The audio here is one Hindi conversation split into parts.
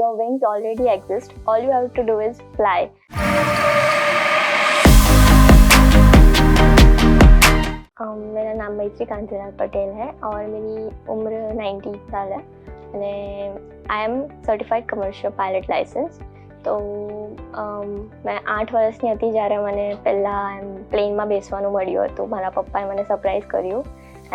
your wings already exist. All you have to do is fly. मेरा नाम मैत्री कांतिलाल पटेल है और मेरी उम्र 19 साल है અને I am certified commercial pilot licence. તો મેં 8 વર્ષની હતી જ્યારે મને પહેલાં પ્લેનમાં બેસવાનું મળ્યું હતું. મારા પપ્પાએ મને સરપ્રાઈઝ કર્યું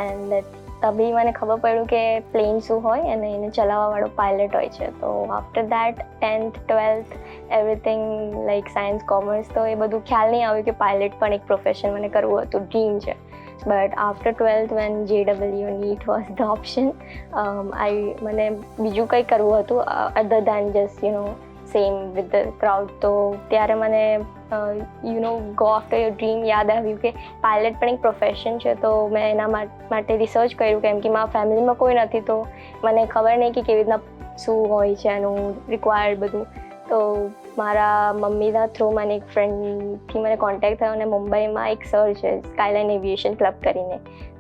એન્ડ તभी મને ખબર પડ્યું કે પ્લેન શું હોય અને એને ચલાવવાવાળો પાયલટ હોય છે. તો after that 10th 12th everything like science commerce તો એ બધું ખ્યાલ નહીં આવ્યું કે પાયલટ પણ એક પ્રોફેશન મને કરવું હતું, ડ્રીમ છે. But after 12th when JEE NEET was the option, મને બીજું કંઈ કરવું હતું other than just same with the crowd. તો ત્યારે મને go after your dream યાદ આવ્યું કે પાયલટ પણ એક પ્રોફેશન છે. તો મેં એના માટે રિસર્ચ કર્યું કેમ કે મારા ફેમિલીમાં કોઈ નથી તો મને ખબર નહીં કે કેવી રીતના શું હોય છે એનું રિક્વાયર્ડ બધું. તો મારા મમ્મીના થ્રુ મને એક ફ્રેન્ડથી મને કોન્ટેક્ટ થયો અને મુંબઈમાં એક સર છે સ્કાયલાઇન એવિએશન ક્લબ કરીને.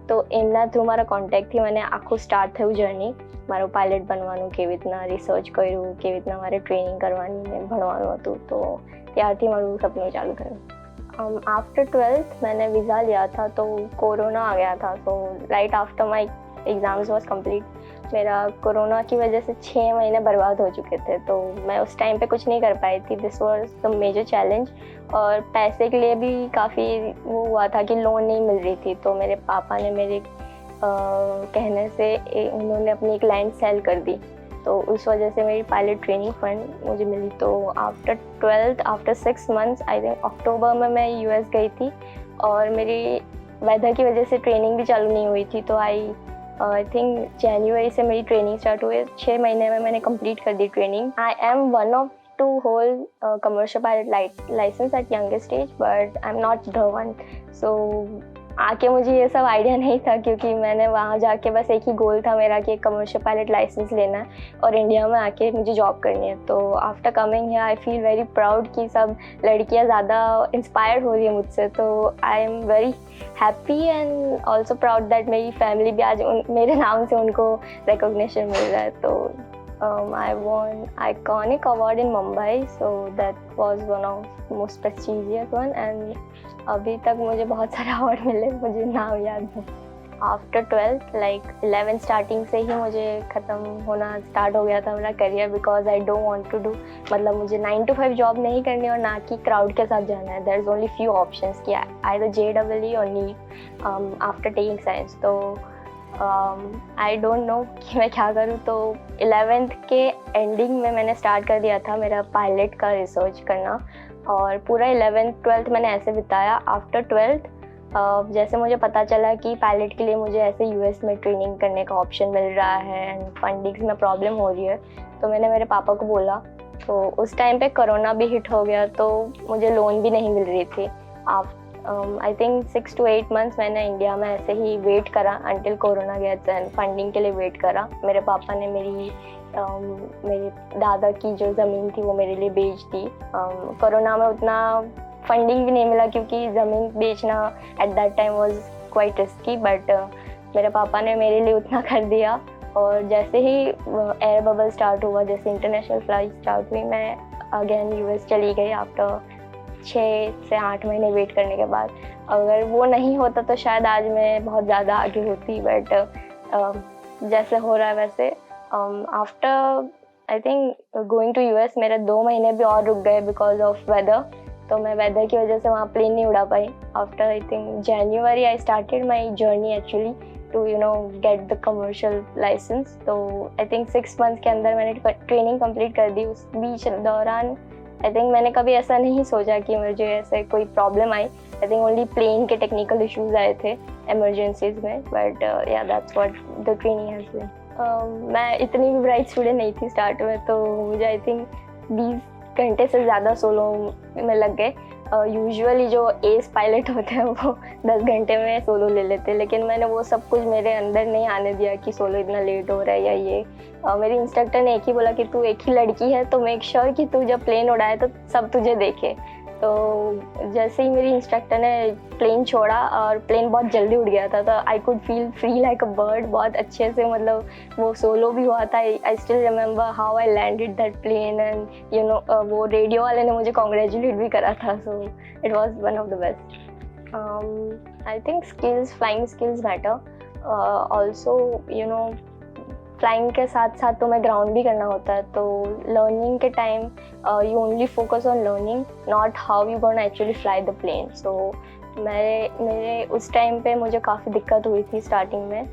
તો એમના થ્રુ મારા કોન્ટેક્ટથી મને આખું સ્ટાર્ટ થયું જર્ની મારું પાયલટ બનવાનું. કેવી રીતના રિસર્ચ કર્યું, કેવી રીતના મારે ટ્રેનિંગ કરવાની ને ભણવાનું હતું. તો ત્યારથી મારું સપનું ચાલુ થયું. आफ्टर 12th मैंने वीज़ा लिया था तो कोरोना आ गया था. तो right after my exams was complete मेरा कोरोना की वजह से 6 महीने बर्बाद हो चुके थे. तो मैं उस टाइम पे कुछ नहीं कर पाई थी. This was the major challenge. और पैसे के लिए भी काफ़ी वो हुआ था कि लोन नहीं मिल रही थी. तो मेरे पापा ने मेरे कहने से उन्होंने अपनी एक लैंड सेल कर दी. तो उस वजह से मेरी पायलट ट्रेनिंग फंड मुझे मिली. तो after 12th after 6 months I think October में मैं US गई थी और मेरी वेदर की वजह से ट्रेनिंग भी चालू नहीं हुई थी. तो आई थिंक जनवरी से मेरी ट्रेनिंग स्टार्ट हुई. 6 महीने में मैंने कंप्लीट कर दी training. I am one of to hold commercial pilot licence at youngest age but I am not the one. So आके मुझे ये सब आइडिया नहीं था क्योंकि मैंने वहाँ जाके बस एक ही गोल था मेरा कि एक कमर्शियल पायलट लाइसेंस लेना है और इंडिया में आके मुझे जॉब करनी है. तो after coming here I feel very proud कि सब लड़कियाँ ज़्यादा इंस्पायर्ड हो रही है मुझसे. तो I am very happy and also proud that मेरी फैमिली भी आज मेरे नाम से उनको रिकॉग्निशन मिल रहा है. तो I won iconic award in Mumbai, so that was one of most prestigious one and अभी तक मुझे बहुत सारे अवार्ड मिले, मुझे नाम याद नहीं. After 12th like 11th starting से ही मुझे ख़त्म होना स्टार्ट हो गया था मेरा career because I don't want to do मतलब मुझे 9 to 5 जॉब नहीं करनी और ना कि क्राउड के साथ जाना है. There is only few options कि आइदर JEE और NEET आफ्टर टेकिंग साइंस. तो आई डोंट नो कि मैं क्या करूँ. तो 11th के एंडिंग में मैंने स्टार्ट कर दिया था मेरा पायलट का रिसर्च करना और पूरा 11th 12th मैंने ऐसे बिताया. आफ्टर 12th जैसे मुझे पता चला कि पायलट के लिए मुझे ऐसे US में ट्रेनिंग करने का ऑप्शन मिल रहा है एंड फंडिंग्स में प्रॉब्लम हो रही है तो मैंने मेरे पापा को बोला. तो उस टाइम पे कोरोना भी हिट हो गया तो मुझे लोन भी नहीं मिल रही थी. आई थिंक 6 to 8 months मैंने इंडिया में ऐसे ही वेट करा अंटिल कोरोना गया एंड फंडिंग के लिए वेट करा. मेरे पापा ने मेरे दादा की जो ज़मीन थी वो मेरे लिए बेच दी. कोरोना में उतना फंडिंग भी नहीं मिला क्योंकि ज़मीन बेचना at that time was quite risky but मेरे पापा ने मेरे लिए उतना कर दिया. और जैसे ही एयर बबल स्टार्ट हुआ, जैसे इंटरनेशनल फ्लाइट स्टार्ट हुई, मैं अगेन US चली गई आफ्टर 6 से 8 महीने वेट करने के बाद. अगर वो नहीं होता तो शायद आज मैं बहुत ज़्यादा आगे होती बट जैसे हो रहा है वैसे. After I think going to US मेरे 2 महीने भी और रुक गए बिकॉज ऑफ वेदर. तो मैं वेदर की वजह से वहाँ प्लेन नहीं उड़ा पाई. After I think January I started my journey actually to get the commercial licence. तो आई थिंक 6 months के अंदर मैंने ट्रेनिंग कंप्लीट कर दी. उस बीच दौरान आई थिंक मैंने कभी ऐसा नहीं सोचा कि मुझे ऐसे कोई प्रॉब्लम आई. आई थिंक ओनली प्लेन के टेक्निकल इश्यूज आए थे एमरजेंसीज में बट या that's what the training has been. मैं इतनी भी ब्राइट स्टूडेंट नहीं थी स्टार्ट में तो मुझे आई थिंक 20 घंटे से ज़्यादा सोलो में लग गए. यूजुअली जो एस पायलट होते हैं वो 10 घंटे में सोलो ले लेते हैं लेकिन मैंने वो सब कुछ मेरे अंदर नहीं आने दिया कि सोलो इतना लेट हो रहा है या ये. मेरी इंस्ट्रक्टर ने एक ही बोला कि तू एक ही लड़की है तो मेक श्योर कि तू जब प्लेन उड़ाए तो सब तुझे देखे. तो जैसे ही मेरी इंस्ट्रक्टर ने प्लेन छोड़ा और प्लेन बहुत जल्दी उड़ गया था, तो I could feel free like a bird, बहुत अच्छे से, मतलब वो सोलो भी हुआ था। I still remember how I landed that plane and you know वो रेडियो वाले ने मुझे कॉन्ग्रेचुलेट भी करा था, so it was one of the best. I think skills, flying skills matter also, you know flying के साथ साथ तुम्हें ग्राउंड भी करना होता है, तो लर्निंग के time you only focus on learning, not how you gonna actually fly the plane. So मेरे उस टाइम पे मुझे काफ़ी दिक्कत हुई थी स्टार्टिंग में,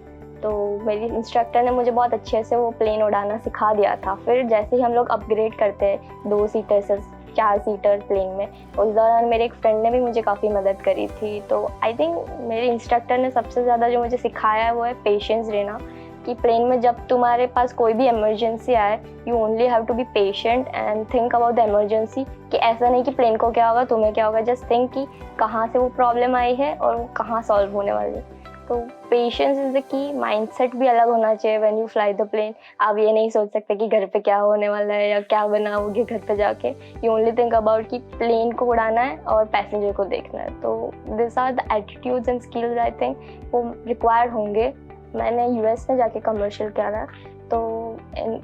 तो मेरी इंस्ट्रक्टर ने मुझे बहुत अच्छे से वो प्लेन उड़ाना सिखा दिया था। फिर जैसे ही हम लोग अपग्रेड करते हैं 2 सीटर से 4 सीटर प्लेन में, उस दौरान मेरे एक फ्रेंड ने भी मुझे काफ़ी मदद करी थी। तो आई थिंक मेरे इंस्ट्रक्टर ने सबसे ज़्यादा जो मुझे सिखाया है वो है पेशेंस रहना, कि प्लेन में जब तुम्हारे पास कोई भी इमरजेंसी आए, you only have to be patient and think about the emergency, कि ऐसा नहीं कि प्लेन को क्या होगा तुम्हें क्या होगा, जस्ट थिंक कि कहाँ से वो प्रॉब्लम आई है और वो कहाँ सॉल्व होने वाली है। तो patience is the key. Mindset भी अलग होना चाहिए when you fly the plane. आप ये नहीं सोच सकते कि घर पे क्या होने वाला है या क्या बनाओगे घर पे जाके, यू ओनली थिंक अबाउट कि प्लेन को उड़ाना है और पैसेंजर को देखना है। तो this are the attitudes and skills I think वो रिक्वायर्ड होंगे। मैंने यूएस में जाके कमर्शियल किया था, तो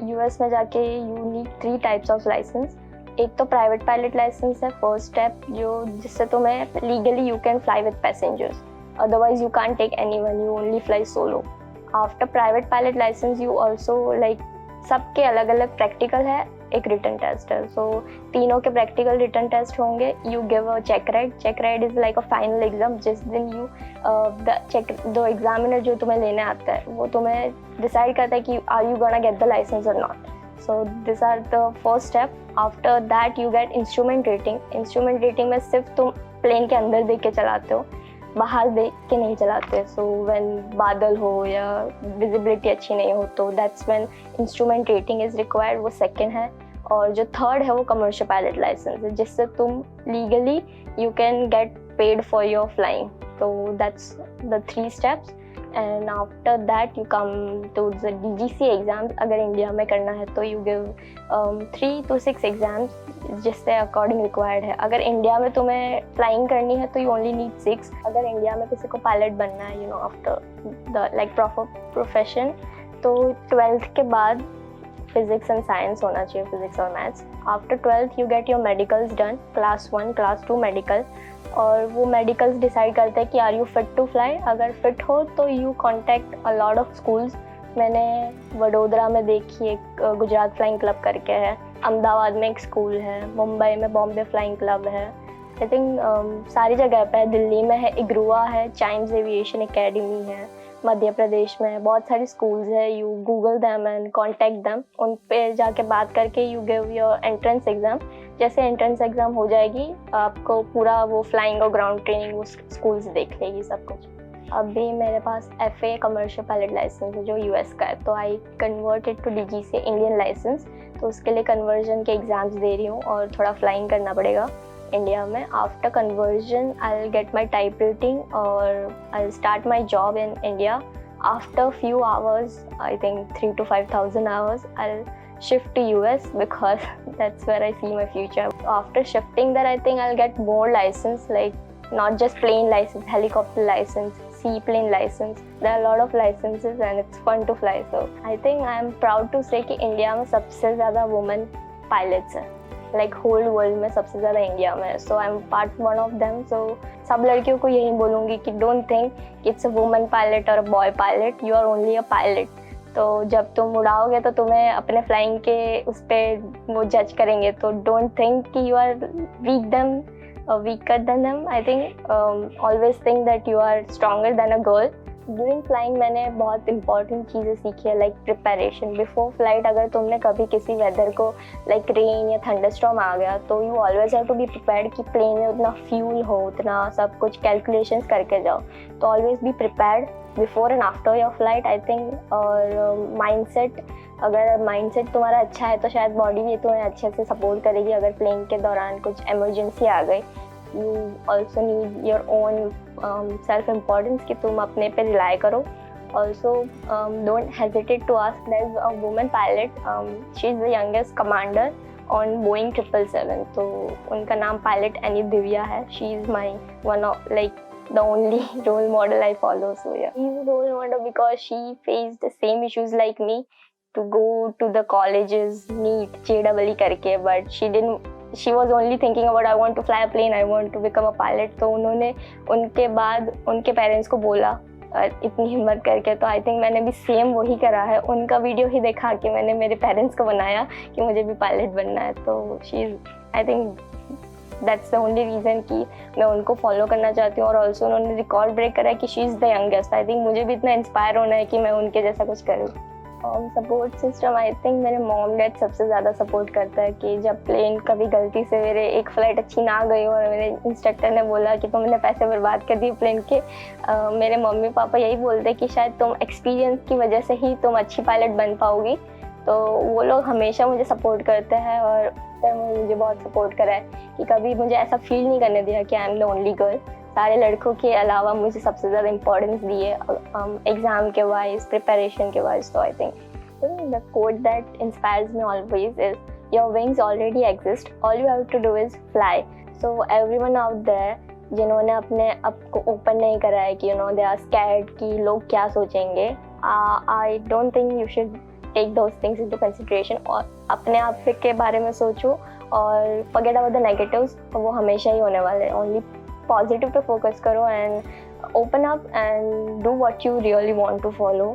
यूएस में जाके you need 3 types of licence. एक तो प्राइवेट पायलट लाइसेंस है, फर्स्ट स्टेप, जो जिससे तुम्हें legally you can fly with passengers, otherwise you can't take anyone, you only fly solo. After private pilot licence you also like सबके अलग अलग प्रैक्टिकल है, एक रिटन टेस्ट है। सो तीनों के प्रैक्टिकल रिटन टेस्ट होंगे। You give a check ride is like a final exam, जिस दिन यू द एग्जामिनर जो तुम्हें लेने आता है वो तुम्हें डिसाइड करता है कि are you gonna get the licence और not. So this are the first step. After that you get instrument rating. Instrument rating में सिर्फ तुम प्लेन के अंदर देख के चलाते हो, बाहर देख के नहीं चलाते। सो व्हेन बादल हो या विजिबिलिटी अच्छी नहीं हो तो that's when instrument rating is required, वो सेकेंड है। और जो थर्ड है वो कमर्शियल पायलट लाइसेंस है, जिससे तुम legally you can get paid for your flying. तो that's the 3 steps and after that you come to the DGC exams. अगर इंडिया में करना है तो यू गिव 3 to 6 एग्जाम्स, जिससे अकॉर्डिंग रिक्वायर्ड है। अगर इंडिया में तुम्हें फ्लाइंग करनी है तो यू ओनली नीड 6। अगर इंडिया में किसी को पायलट बनना है, you know after the like proper profession, तो 12th के बाद फिजिक्स एंड साइंस होना चाहिए, फिजिक्स और maths. After 12th you get your medicals done, class 1 class 2 medical, और वो मेडिकल्स डिसाइड करते हैं कि are you fit to fly. अगर फिट हो तो you contact a lot of schools. मैंने वडोदरा में देखी, एक गुजरात फ्लाइंग क्लब करके है, अहमदाबाद में एक स्कूल है, मुंबई में बॉम्बे फ्लाइंग क्लब है, आई थिंक सारी जगह पे है, दिल्ली में है, इग्रुआ है, चाइम्स एविएशन एकेडमी है, मध्य प्रदेश में बहुत सारी स्कूल्स है। You Google them and contact them, उन पे जाके बात करके you give your entrance exam. जैसे एंट्रेंस एग्ज़ाम हो जाएगी आपको पूरा वो फ्लाइंग और ग्राउंड ट्रेनिंग वो स्कूल्स देख लेगी सब कुछ। अभी मेरे पास FA कमर्शियल पायलट लाइसेंस है जो US का है, तो I converted to DGC Indian licence. तो उसके लिए कन्वर्जन के एग्ज़ाम्स दे रही हूँ और थोड़ा फ्लाइंग करना पड़ेगा इंडिया में। After conversion I will get my type rating और I will start my job in India. After few hours, I think 3,000 to 5,000 hours, I'll shift to US because that's where I see my future. After shifting there, I think I'll get more license, like not just plane license, helicopter license, seaplane license. There are a lot of licenses and it's fun to fly. So I think I'm proud to say कि इंडिया में सबसे ज़्यादा women pilots हैं, like whole world में सबसे ज़्यादा इंडिया में है। So I'm part one of them. So सब लड़कियों को यही बोलूँगी कि don't think it's a woman pilot or a boy pilot, you are only a pilot. तो जब तुम उड़ाओगे तो तुम्हें अपने फ्लाइंग के उस पर वो जज करेंगे, तो डोंट थिंक कि you are weaker than them. I think always think that you are stronger than a girl. During flying मैंने बहुत इंपॉर्टेंट चीज़ें सीखी है, लाइक प्रिपरेशन बिफोर फ्लाइट। अगर तुमने कभी किसी वेदर को लाइक रेन या थंडरस्टॉर्म आ गया तो you always have to be prepared कि प्लेन में उतना फ्यूल हो, उतना सब कुछ कैलकुलेशंस करके जाओ। तो always be prepared before and after your flight I think. और माइंडसेट, अगर माइंडसेट तुम्हारा अच्छा है तो शायद बॉडी भी तुम्हें अच्छे से सपोर्ट करेगी। अगर प्लेन के दौरान कुछ इमरजेंसी आ गई, you also need your own self importance कि तुम अपने पे रिलाई करो। Also don't hesitate to ask. There's a woman pilot, she is the youngest commander on Boeing 777, तो उनका नाम पायलट एनी दिव्या है. She is my one of like the only role model I follow. So yeah, she's a role model because she faced the same issues like me to go to the colleges, NEET, JEE करके, but she was only thinking about I want to fly a plane, I want to become a pilot. तो उन्होंने उनके बाद उनके पेरेंट्स को बोला इतनी हिम्मत करके, तो आई थिंक मैंने भी सेम वही करा है. उनका वीडियो ही देखा के मैंने मेरे पेरेंट्स को बनाया कि मुझे भी पायलट बनना है. तो she is, I think that's the only reason कि मैं उनको फॉलो करना चाहती हूँ. और ऑल्सो उन्होंने रिकॉर्ड ब्रेक करा कि she is the youngest. I think मुझे भी इतना इंस्पायर होना है कि मैं उनके जैसा कुछ करूँ. सपोर्ट सिस्टम, आई थिंक मेरे मॉम डैड सबसे ज़्यादा सपोर्ट करता है कि जब प्लेन कभी गलती से मेरे एक फ़्लाइट अच्छी ना गई और मेरे इंस्ट्रक्टर ने बोला कि तुमने पैसे बर्बाद कर दिए प्लेन के, मेरे मम्मी पापा यही बोलते कि शायद तुम एक्सपीरियंस की वजह से ही तुम अच्छी पायलट बन पाओगी. तो वो लोग हमेशा मुझे सपोर्ट करते हैं और मुझे बहुत सपोर्ट करा है कि कभी मुझे ऐसा फील नहीं करने दिया कि I am the only girl. सारे लड़कों के अलावा मुझे सबसे ज़्यादा इम्पोर्टेंस दी है एग्ज़ाम के वाइज, प्रिपरेशन के वाइज. तो I think the quote that inspires me always is your wings already exist, all you have to do is fly. So everyone out there जिन्होंने अपने आप को ओपन नहीं करा है कि दे आर स्कैर्ड कि लोग क्या सोचेंगे, I don't think you should take those things into consideration. और अपने आप के बारे में सोचो और फॉरगेट अबाउट द नेगेटिव्स, वो हमेशा ही होने वाले. ओनली पॉजिटिव पे फोकस करो and open up and do what you really want to follow.